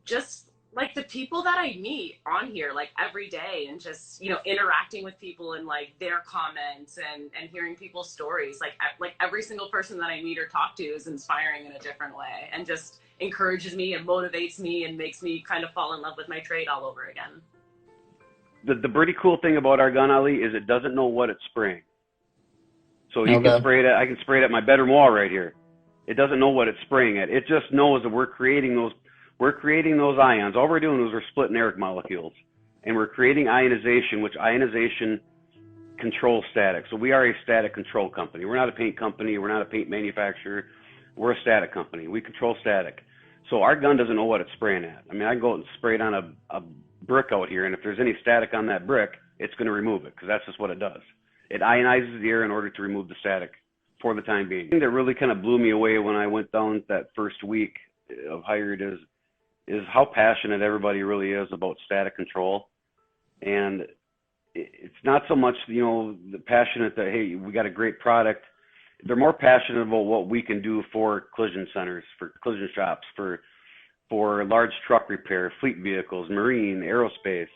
just like the people that I meet on here, like every day, and just, you know, interacting with people and like their comments and hearing people's stories, like every single person that I meet or talk to is inspiring in a different way and just encourages me and motivates me and makes me kind of fall in love with my trade all over again. The pretty cool thing about our gun, Ali, is it doesn't know what it's spraying. So you can spray it at, I can spray it at my bedroom wall right here. It doesn't know what it's spraying at. It just knows that we're creating those ions. All we're doing is we're splitting Eric molecules, and we're creating ionization, which ionization controls static. So we are a static control company. We're not a paint company. We're not a paint manufacturer. We're a static company. We control static. So our gun doesn't know what it's spraying at. I mean, I can go out and spray it on a brick out here, and if there's any static on that brick, it's going to remove it because that's just what it does. It ionizes the air in order to remove the static for the time being. The thing that really kind of blew me away when I went down that first week of hired is how passionate everybody really is about static control. And it's not so much, you know, the passionate that, hey, we got a great product. They're more passionate about what we can do for collision centers, for collision shops, for large truck repair, fleet vehicles, marine, aerospace.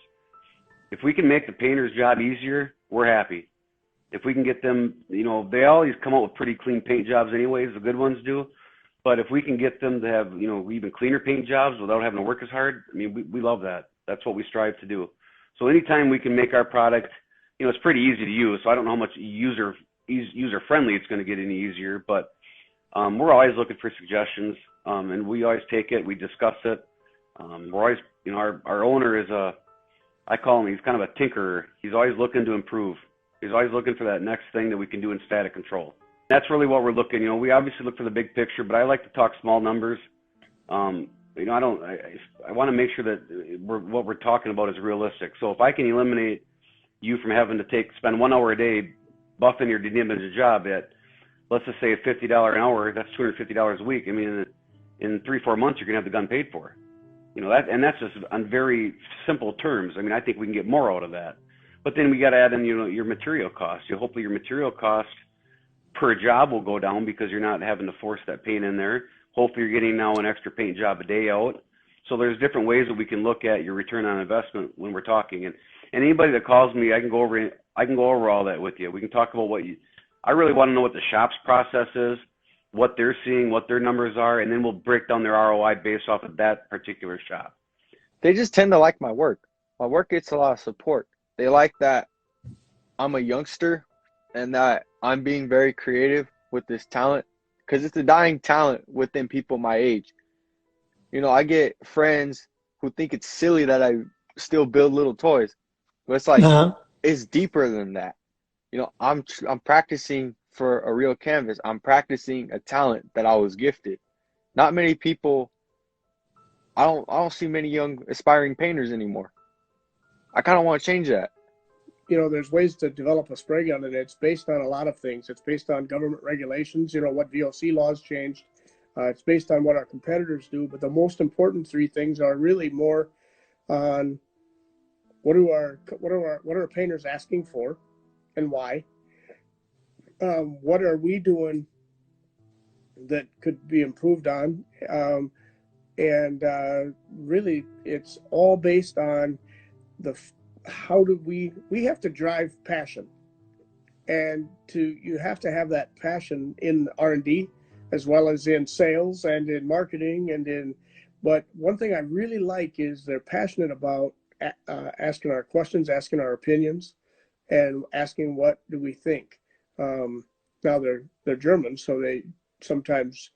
If we can make the painter's job easier, we're happy. If we can get them, you know, they always come out with pretty clean paint jobs anyways, the good ones do. But if we can get them to have, you know, even cleaner paint jobs without having to work as hard, I mean, we love that. That's what we strive to do. So anytime we can make our product, you know, it's pretty easy to use. So I don't know how much user friendly it's going to get any easier, but we're always looking for suggestions, and we always take it. We discuss it. We're always, you know, our owner is I call him, he's kind of a tinkerer. He's always looking to improve. He's always looking for that next thing that we can do in static control. That's really what we're looking. You know, we obviously look for the big picture, but I like to talk small numbers. You know, I want to make sure that what we're talking about is realistic. So if I can eliminate you from having to spend 1 hour a day buffing your denimage job at, let's just say $50 an hour, that's $250 a week. I mean, in 3-4 months, you're going to have the gun paid for. You know, that's just on very simple terms. I mean, I think we can get more out of that. But then we got to add in, you know, your material costs. So hopefully your material cost per job will go down because you're not having to force that paint in there. Hopefully you're getting now an extra paint job a day out. So there's different ways that we can look at your return on investment when we're talking. And anybody that calls me, I can go over all that with you. We can talk about I really want to know what the shop's process is, what they're seeing, what their numbers are, and then we'll break down their ROI based off of that particular shop. They just tend to like my work. My work gets a lot of support. They like that I'm a youngster and that I'm being very creative with this talent, because it's a dying talent within people my age. You know, I get friends who think it's silly that I still build little toys, but it's like, it's deeper than that. You know, I'm practicing for a real canvas. I'm practicing a talent that I was gifted. Not many people, I don't see many young aspiring painters anymore. I kind of want to change that. You know, there's ways to develop a spray gun, and it's based on a lot of things. It's based on government regulations, you know, what VOC laws changed. It's based on what our competitors do. But the most important three things are really more on what are painters asking for and why? What are we doing that could be improved on? Really, it's all based on how do we have to drive passion, and you have to have that passion in R&D as well as in sales and in marketing but one thing I really like is they're passionate about asking our questions, asking our opinions, and asking what do we think. Now they're German, so they sometimes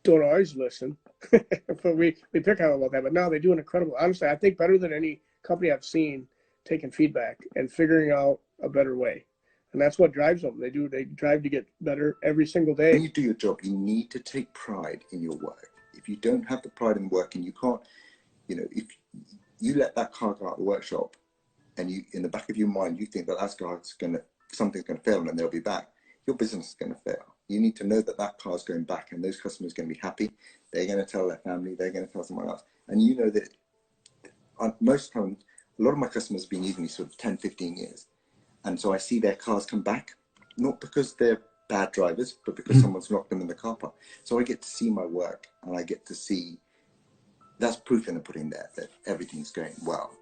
don't always listen, but we pick on them about that. But now they do an incredible, honestly, I think better than any company I've seen, taking feedback and figuring out a better way. And that's what drives them. They drive to get better every single day. When you do your job, you need to take pride in your work. If you don't have the pride in work, and you can't, you know, if you let that car go out of the workshop and you, in the back of your mind, you think that something's going to fail and they'll be back, your business is going to fail. You need to know that that car's going back and those customers are going to be happy. They're going to tell their family, they're going to tell someone else. And you know that most times, a lot of my customers have been using me sort of 10, 15 years. And so I see their cars come back, not because they're bad drivers, but because someone's locked them in the car park. So I get to see my work, and I get to see that's proof in the pudding there that everything's going well.